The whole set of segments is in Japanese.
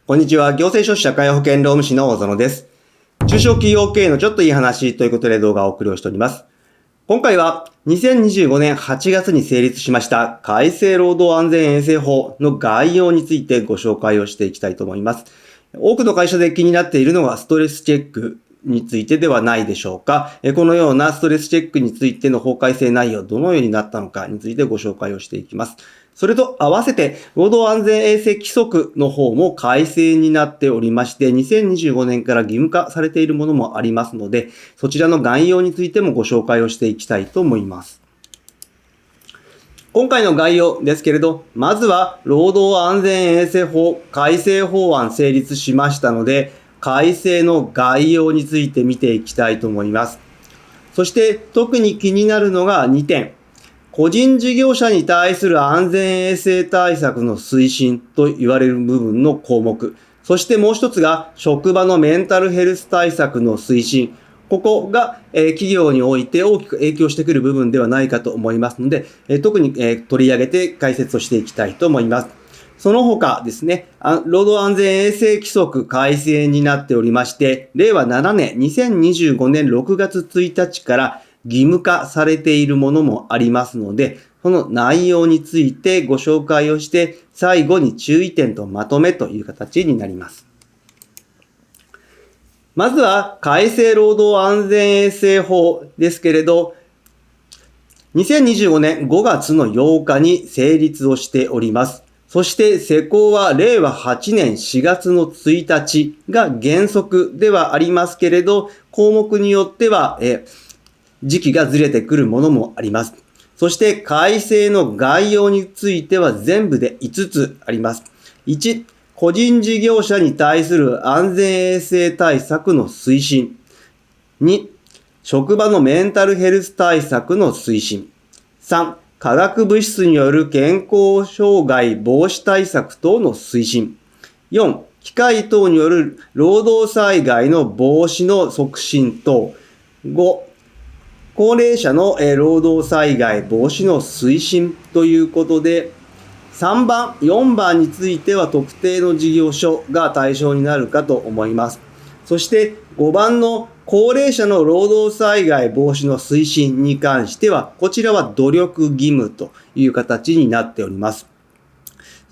こんにちは。行政書士社会保険労務士の大園です。中小企業経営のちょっといい話ということで動画をお送りをしております。今回は2025年8月に成立しました改正労働安全衛生法の概要についてご紹介をしていきたいと思います。多くの会社で気になっているのがストレスチェックについてではないでしょうか。このようなストレスチェックについての法改正内容、どのようになったのかについてご紹介をしていきます。それと合わせて、労働安全衛生規則の方も改正になっておりまして、2025年から義務化されているものもありますので、そちらの概要についてもご紹介をしていきたいと思います。今回の概要ですけれど、まずは労働安全衛生法改正法案成立しましたので、改正の概要について見ていきたいと思います。そして特に気になるのが2点。個人事業者に対する安全衛生対策の推進と言われる部分の項目。そしてもう一つが職場のメンタルヘルス対策の推進。ここが企業において大きく影響してくる部分ではないかと思いますので、特に取り上げて解説をしていきたいと思います。その他ですね、労働安全衛生規則改正になっておりまして、令和7年2025年6月1日から義務化されているものもありますので、その内容についてご紹介をして、最後に注意点とまとめという形になります。まずは改正労働安全衛生法ですけれど、2025年5月の8日に成立をしております。そして施行は令和8年4月の1日が原則ではありますけれど、項目によっては時期がずれてくるものもあります。そして改正の概要については全部で5つあります。1、個人事業者に対する安全衛生対策の推進。2、職場のメンタルヘルス対策の推進。3、化学物質による健康障害防止対策等の推進。4、機械等による労働災害の防止の促進等。5、高齢者の労働災害防止の推進ということで、3番、4番については特定の事業所が対象になるかと思います。そして5番の高齢者の労働災害防止の推進に関しては、こちらは努力義務という形になっております。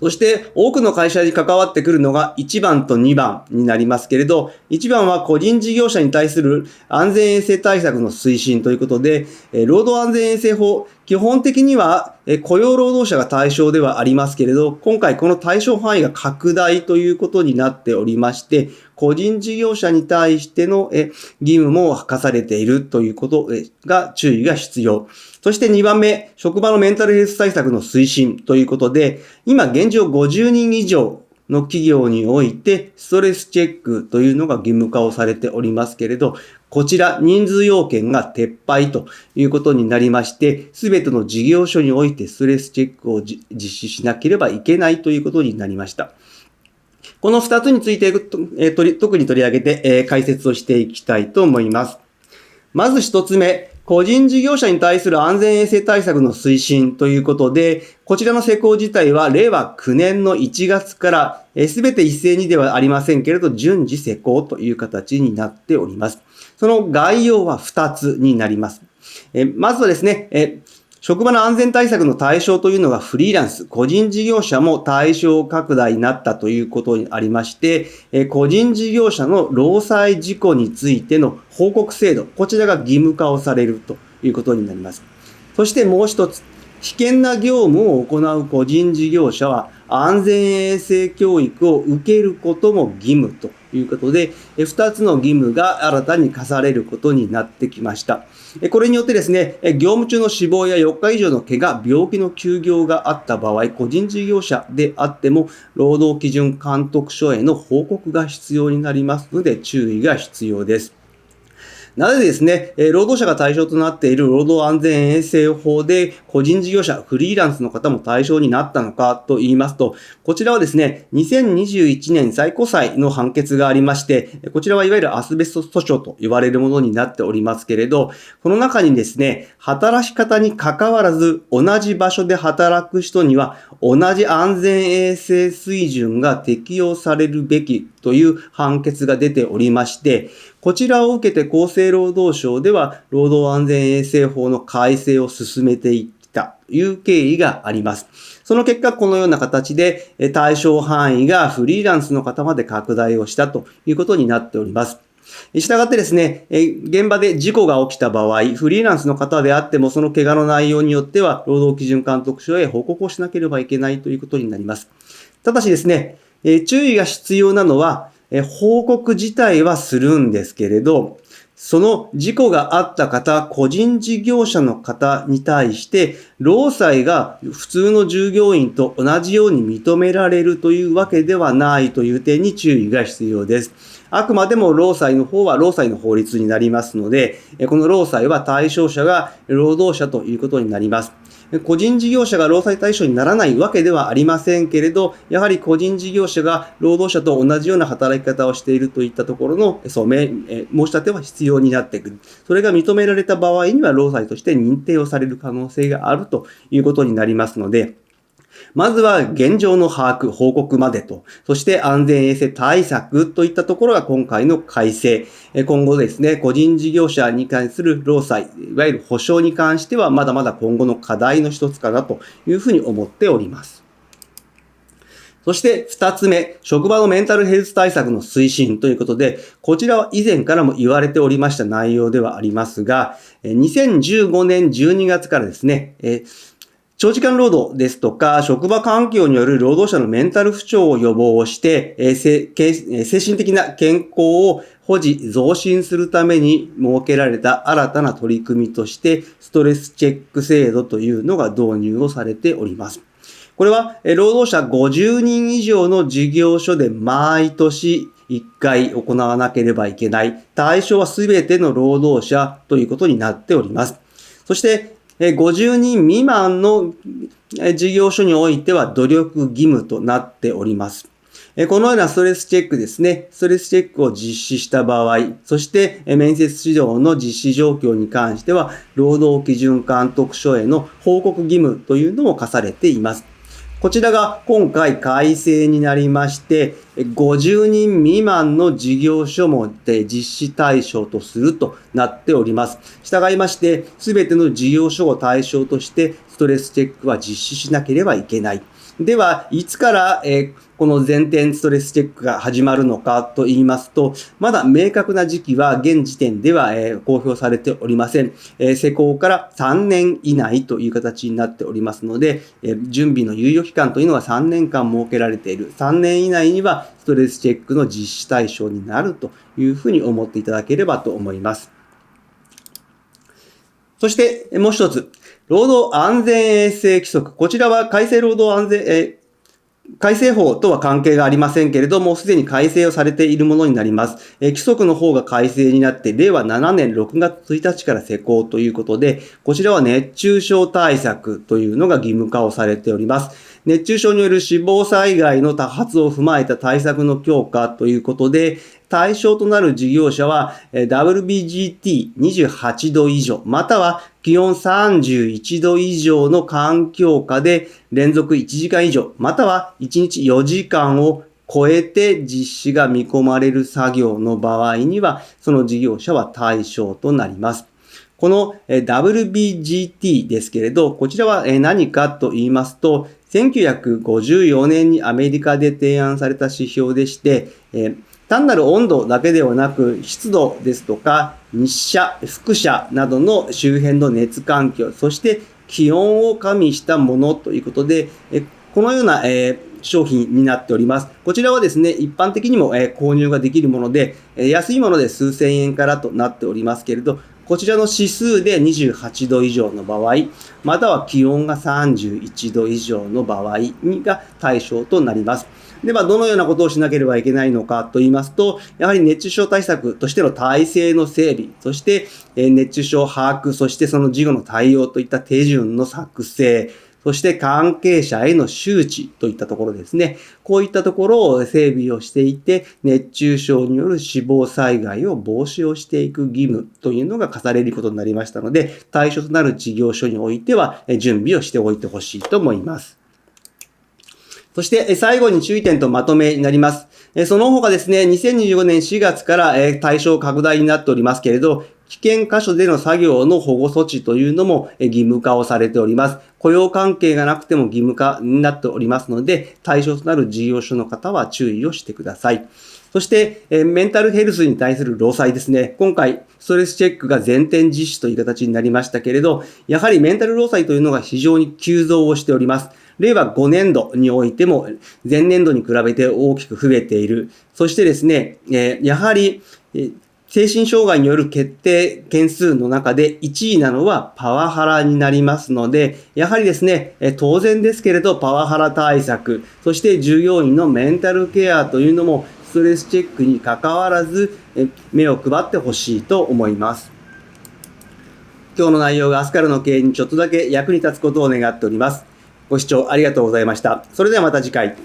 そして多くの会社に関わってくるのが1番と2番になりますけれど、1番は個人事業者に対する安全衛生対策の推進ということで、労働安全衛生法、基本的には雇用労働者が対象ではありますけれど、今回この対象範囲が拡大ということになっておりまして、個人事業者に対しての義務も課されているということが注意が必要。そして2番目、職場のメンタルヘルス対策の推進ということで、今現状50人以上の企業においてストレスチェックというのが義務化をされておりますけれど、こちら人数要件が撤廃ということになりまして、すべての事業所においてストレスチェックを実施しなければいけないということになりました。この2つについて特に取り上げて解説をしていきたいと思います。まず1つ目、個人事業者に対する安全衛生対策の推進ということで、こちらの施行自体は令和9年の1月からすべて一斉にではありませんけれど、順次施行という形になっております。その概要は2つになります。まずはですね、職場の安全対策の対象というのがフリーランス、個人事業者も対象拡大になったということにありまして、個人事業者の労災事故についての報告制度、こちらが義務化をされるということになります。そしてもう一つ、危険な業務を行う個人事業者は安全衛生教育を受けることも義務ということで、2つの義務が新たに課されることになってきました。これによってですね、業務中の死亡や4日以上の怪我、病気の休業があった場合、個人事業者であっても、労働基準監督署への報告が必要になりますので、注意が必要です。なぜですね、労働者が対象となっている労働安全衛生法で個人事業者、フリーランスの方も対象になったのかと言いますと、こちらはですね、2021年最高裁の判決がありまして、こちらはいわゆるアスベスト訴訟と言われるものになっておりますけれど、この中にですね、働き方に関わらず同じ場所で働く人には同じ安全衛生水準が適用されるべきという判決が出ておりまして、こちらを受けて厚生労働省では労働安全衛生法の改正を進めていったという経緯があります。その結果、このような形で対象範囲がフリーランスの方まで拡大をしたということになっております。したがってですね、現場で事故が起きた場合、フリーランスの方であってもその怪我の内容によっては労働基準監督署へ報告をしなければいけないということになります。ただしですね、注意が必要なのは、報告自体はするんですけれど、その事故があった方、個人事業者の方に対して、労災が普通の従業員と同じように認められるというわけではないという点に注意が必要です。あくまでも労災の方は労災の法律になりますので、この労災は対象者が労働者ということになります。個人事業者が労災対象にならないわけではありませんけれど、やはり個人事業者が労働者と同じような働き方をしているといったところの申し立ては必要になってくる。それが認められた場合には労災として認定をされる可能性があるということになりますので、まずは現状の把握、報告までと、そして安全衛生対策といったところが今回の改正。今後ですね、個人事業者に関する労災、いわゆる補償に関してはまだまだ今後の課題の一つかなというふうに思っております。そして二つ目、職場のメンタルヘルス対策の推進ということで、こちらは以前からも言われておりました内容ではありますが、2015年12月からですね、長時間労働ですとか、職場環境による労働者のメンタル不調を予防して、精神的な健康を保持、増進するために設けられた新たな取り組みとして、ストレスチェック制度というのが導入をされております。これは、労働者50人以上の事業所で毎年1回行わなければいけない。対象はすべての労働者ということになっております。そして、50人未満の事業所においては努力義務となっております。このようなストレスチェックですね。ストレスチェックを実施した場合、そして面接指導の実施状況に関しては、労働基準監督署への報告義務というのも課されています。こちらが今回改正になりまして、50人未満の事業所も実施対象とするとなっております。従いまして、すべての事業所を対象としてストレスチェックは実施しなければいけない。では、いつからこの全店ストレスチェックが始まるのかと言いますと、まだ明確な時期は現時点では公表されておりません。施行から3年以内という形になっておりますので、準備の猶予期間というのは3年間設けられている。3年以内にはストレスチェックの実施対象になるというふうに思っていただければと思います。そしてもう一つ、労働安全衛生規則。こちらは改正労働安全、改正法とは関係がありませんけれども、すでに改正をされているものになります。規則の方が改正になって、令和7年6月1日から施行ということで、こちらは熱中症対策というのが義務化をされております。熱中症による死亡災害の多発を踏まえた対策の強化ということで、対象となる事業者は WBGT28 度以上、または気温31度以上の環境下で連続1時間以上、または1日4時間を超えて実施が見込まれる作業の場合には、その事業者は対象となります。この WBGT ですけれど、こちらは何かと言いますと、1954年にアメリカで提案された指標でして、単なる温度だけではなく、湿度ですとか、日射、輻射などの周辺の熱環境、そして気温を加味したものということで、このような商品になっております。こちらはですね、一般的にも購入ができるもので、安いもので数千円からとなっておりますけれど、こちらの指数で28度以上の場合、または気温が31度以上の場合が対象となります。で、どのようなことをしなければいけないのかと言いますと、やはり熱中症対策としての体制の整備、そして熱中症把握、そしてその事後の対応といった手順の作成、そして関係者への周知といったところですね。こういったところを整備をしていて、熱中症による死亡災害を防止をしていく義務というのが課されることになりましたので、対象となる事業所においては準備をしておいてほしいと思います。そして最後に注意点とまとめになります。その他ですね、2025年4月から対象拡大になっておりますけれど、危険箇所での作業の保護措置というのも義務化をされております。雇用関係がなくても義務化になっておりますので、対象となる事業所の方は注意をしてください。そして、メンタルヘルスに対する労災ですね。今回、ストレスチェックが全店実施という形になりましたけれど、やはりメンタル労災というのが非常に急増をしております。令和5年度においても前年度に比べて大きく増えている。そしてですね、やはり精神障害による決定件数の中で1位なのはパワハラになりますので、やはりですね、当然ですけれどパワハラ対策、そして従業員のメンタルケアというのもストレスチェックに関わらず目を配ってほしいと思います。今日の内容が明日からの経営にちょっとだけ役に立つことを願っております。ご視聴ありがとうございました。それではまた次回。